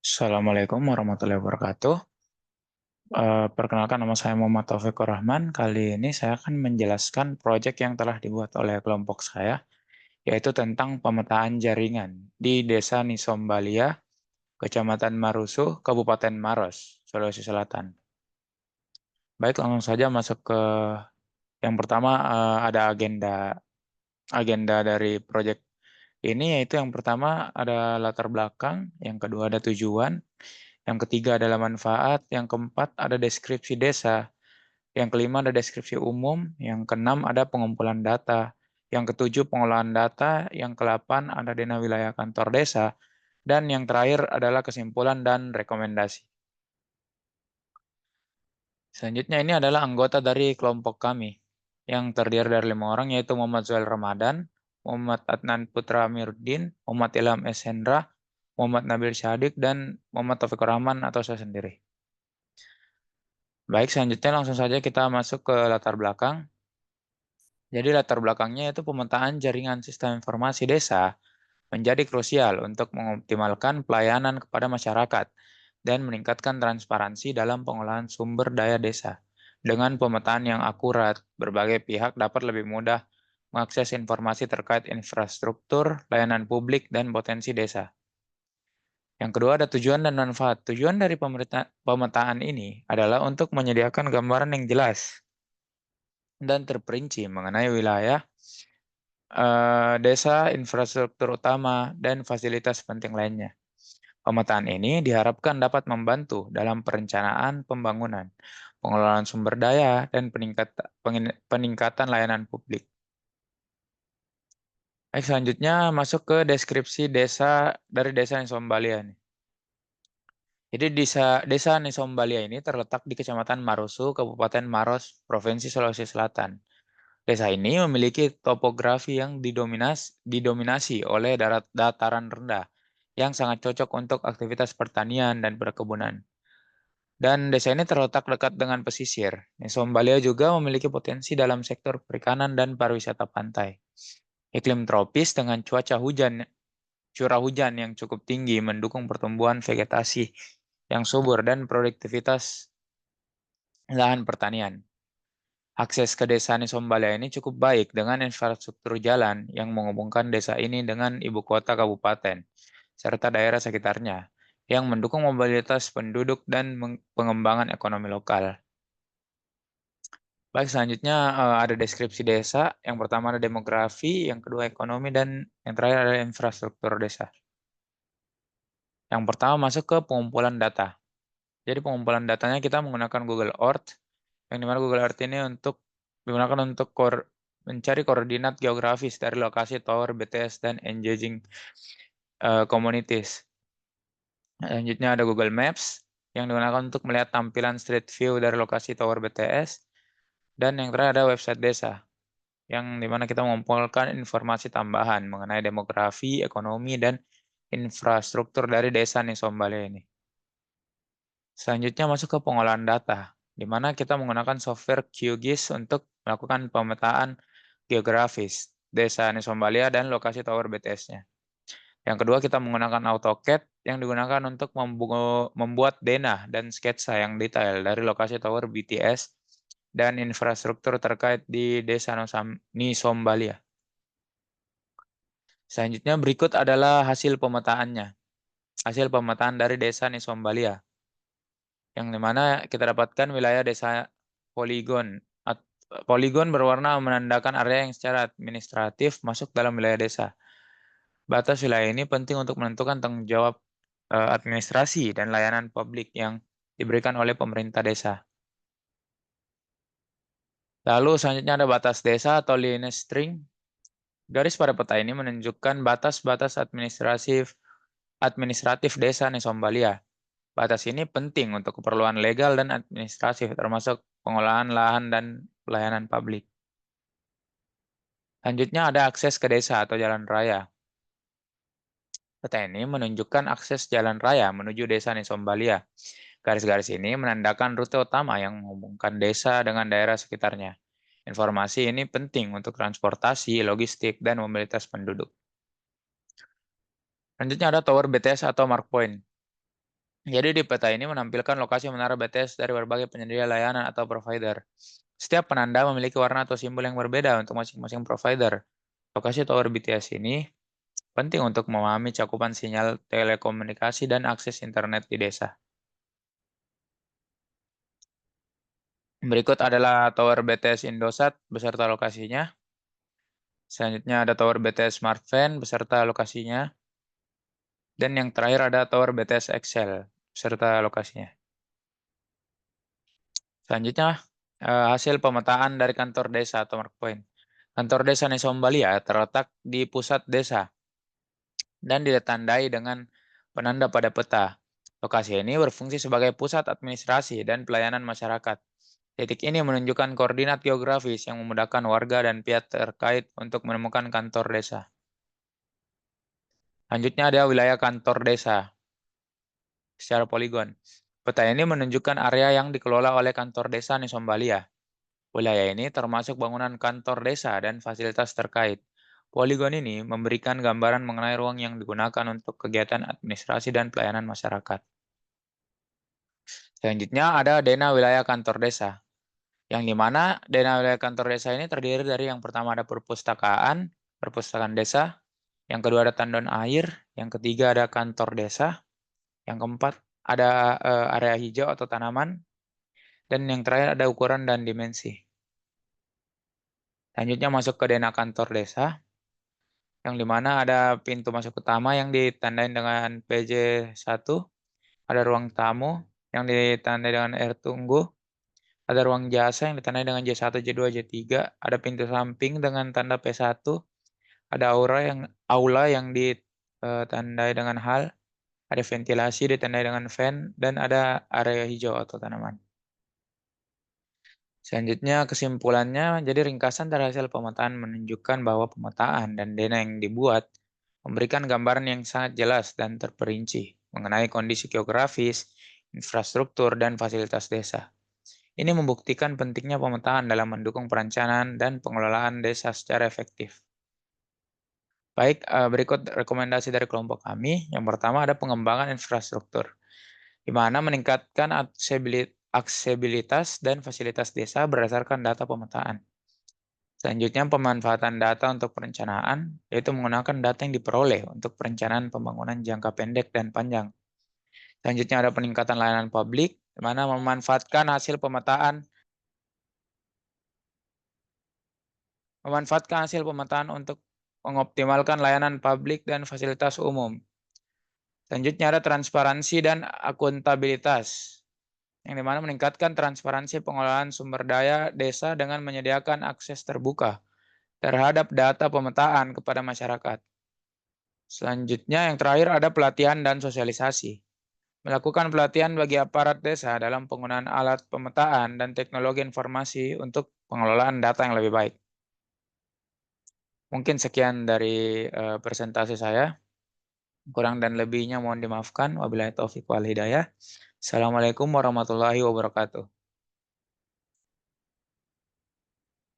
Assalamualaikum warahmatullahi wabarakatuh. Perkenalkan nama saya Muhammad Taufikur Rahman. Kali ini saya akan menjelaskan proyek yang telah dibuat oleh kelompok saya, yaitu tentang pemetaan jaringan di Desa Nisombalia, Kecamatan Marusuh, Kabupaten Maros, Sulawesi Selatan. Baik, langsung saja masuk ke yang pertama. Ada agenda dari proyek ini, yaitu yang pertama ada latar belakang, yang kedua ada tujuan, yang ketiga adalah manfaat, yang keempat ada deskripsi desa, yang kelima ada deskripsi umum, yang keenam ada pengumpulan data, yang ketujuh pengolahan data, yang kedelapan ada dena wilayah kantor desa, dan yang terakhir adalah kesimpulan dan rekomendasi. Selanjutnya ini adalah anggota dari kelompok kami, yang terdiri dari 5 orang, yaitu Muhammad Zuhail Ramadan, Muhammad Adnan Putra Amiruddin, Muhammad Ilham S. Hendra, Muhammad Nabil Syadik, dan Muhammad Taufikur Rahman atau saya sendiri. Baik, selanjutnya langsung saja kita masuk ke latar belakang. Jadi latar belakangnya itu pemetaan jaringan sistem informasi desa menjadi krusial untuk mengoptimalkan pelayanan kepada masyarakat dan meningkatkan transparansi dalam pengolahan sumber daya desa. Dengan pemetaan yang akurat, berbagai pihak dapat lebih mudah mengakses informasi terkait infrastruktur, layanan publik, dan potensi desa. Yang kedua ada tujuan dan manfaat. Tujuan dari pemetaan ini adalah untuk menyediakan gambaran yang jelas dan terperinci mengenai wilayah, desa, infrastruktur utama, dan fasilitas penting lainnya. Pemetaan ini diharapkan dapat membantu dalam perencanaan pembangunan, pengelolaan sumber daya, dan peningkatan layanan publik. Baik, selanjutnya masuk ke deskripsi desa dari Desa Nisombalia. Jadi desa Nisombalia ini terletak di Kecamatan Marusu, Kabupaten Maros, Provinsi Sulawesi Selatan. Desa ini memiliki topografi yang didominasi oleh dataran rendah yang sangat cocok untuk aktivitas pertanian dan perkebunan. Dan desa ini terletak dekat dengan pesisir. Nisombalia juga memiliki potensi dalam sektor perikanan dan pariwisata pantai. Iklim tropis dengan curah hujan yang cukup tinggi mendukung pertumbuhan vegetasi yang subur dan produktivitas lahan pertanian. Akses ke desa Nisombalia ini cukup baik dengan infrastruktur jalan yang menghubungkan desa ini dengan ibu kota kabupaten, serta daerah sekitarnya, yang mendukung mobilitas penduduk dan pengembangan ekonomi lokal. Baik, selanjutnya ada deskripsi desa. Yang pertama ada demografi, yang kedua ekonomi, dan yang terakhir ada infrastruktur desa. Yang pertama masuk ke pengumpulan data. Jadi pengumpulan datanya kita menggunakan Google Earth, yang dimana Google Earth ini digunakan untuk mencari koordinat geografis dari lokasi tower, BTS, dan engaging communities. Selanjutnya ada Google Maps, yang digunakan untuk melihat tampilan street view dari lokasi tower BTS. Dan yang terakhir ada website desa, yang dimana kita mengumpulkan informasi tambahan mengenai demografi, ekonomi, dan infrastruktur dari desa Nisombalia ini. Selanjutnya masuk ke pengolahan data, di mana kita menggunakan software QGIS untuk melakukan pemetaan geografis desa Nisombalia dan lokasi tower BTS-nya. Yang kedua kita menggunakan AutoCAD yang digunakan untuk membuat denah dan sketsa yang detail dari lokasi tower BTS dan infrastruktur terkait di desa Nisombalia. Selanjutnya berikut adalah hasil pemetaannya. Hasil pemetaan dari desa Nisombalia, yang dimana kita dapatkan wilayah desa poligon. Poligon berwarna menandakan area yang secara administratif masuk dalam wilayah desa. Batas wilayah ini penting untuk menentukan tanggung jawab administrasi dan layanan publik yang diberikan oleh pemerintah desa. Lalu selanjutnya ada batas desa atau line string. Garis pada peta ini menunjukkan batas-batas administratif desa Nisombalia. Batas ini penting untuk keperluan legal dan administratif, termasuk pengolahan lahan dan pelayanan publik. Selanjutnya ada akses ke desa atau jalan raya. Peta ini menunjukkan akses jalan raya menuju desa Nisombalia. Garis-garis ini menandakan rute utama yang menghubungkan desa dengan daerah sekitarnya. Informasi ini penting untuk transportasi, logistik, dan mobilitas penduduk. Selanjutnya ada tower BTS atau mark point. Jadi di peta ini menampilkan lokasi menara BTS dari berbagai penyedia layanan atau provider. Setiap penanda memiliki warna atau simbol yang berbeda untuk masing-masing provider. Lokasi tower BTS ini penting untuk memahami cakupan sinyal telekomunikasi dan akses internet di desa. Berikut adalah tower BTS Indosat beserta lokasinya. Selanjutnya ada tower BTS Smartfren beserta lokasinya. Dan yang terakhir ada tower BTS Excel beserta lokasinya. Selanjutnya, hasil pemetaan dari kantor desa atau markpoint. Kantor desa Nesombalia terletak di pusat desa dan ditandai dengan penanda pada peta. Lokasi ini berfungsi sebagai pusat administrasi dan pelayanan masyarakat. Titik ini menunjukkan koordinat geografis yang memudahkan warga dan pihak terkait untuk menemukan kantor desa. Selanjutnya ada wilayah kantor desa secara poligon. Peta ini menunjukkan area yang dikelola oleh kantor desa Nisombalia. Wilayah ini termasuk bangunan kantor desa dan fasilitas terkait. Poligon ini memberikan gambaran mengenai ruang yang digunakan untuk kegiatan administrasi dan pelayanan masyarakat. Selanjutnya ada Dena Wilayah Kantor Desa, yang di mana Dena Wilayah Kantor Desa ini terdiri dari yang pertama ada perpustakaan desa, yang kedua ada tandon air, yang ketiga ada kantor desa, yang keempat ada area hijau atau tanaman, dan yang terakhir ada ukuran dan dimensi. Selanjutnya masuk ke Dena Kantor Desa, yang di mana ada pintu masuk utama yang ditandai dengan PJ1, ada ruang tamu yang ditandai dengan R tunggu, ada ruang jasa yang ditandai dengan J1, J2, J3, ada pintu samping dengan tanda P1, ada aula yang ditandai dengan hal, ada ventilasi ditandai dengan fan, dan ada area hijau atau tanaman. Selanjutnya kesimpulannya, jadi ringkasan dari hasil pemetaan menunjukkan bahwa pemetaan dan dana yang dibuat memberikan gambaran yang sangat jelas dan terperinci mengenai kondisi geografis, infrastruktur, dan fasilitas desa. Ini membuktikan pentingnya pemetaan dalam mendukung perencanaan dan pengelolaan desa secara efektif. Baik, berikut rekomendasi dari kelompok kami. Yang pertama ada pengembangan infrastruktur, di mana meningkatkan aksesibilitas dan fasilitas desa berdasarkan data pemetaan. Selanjutnya, pemanfaatan data untuk perencanaan, yaitu menggunakan data yang diperoleh untuk perencanaan pembangunan jangka pendek dan panjang. Selanjutnya ada peningkatan layanan publik, di mana memanfaatkan hasil pemetaan untuk mengoptimalkan layanan publik dan fasilitas umum. Selanjutnya ada transparansi dan akuntabilitas, yang dimana meningkatkan transparansi pengelolaan sumber daya desa dengan menyediakan akses terbuka terhadap data pemetaan kepada masyarakat. Selanjutnya yang terakhir ada pelatihan dan sosialisasi. Melakukan pelatihan bagi aparat desa dalam penggunaan alat pemetaan dan teknologi informasi untuk pengelolaan data yang lebih baik. Mungkin sekian dari presentasi saya. Kurang dan lebihnya mohon dimaafkan. Wabillahi taufiq wal hidayah. Assalamualaikum warahmatullahi wabarakatuh.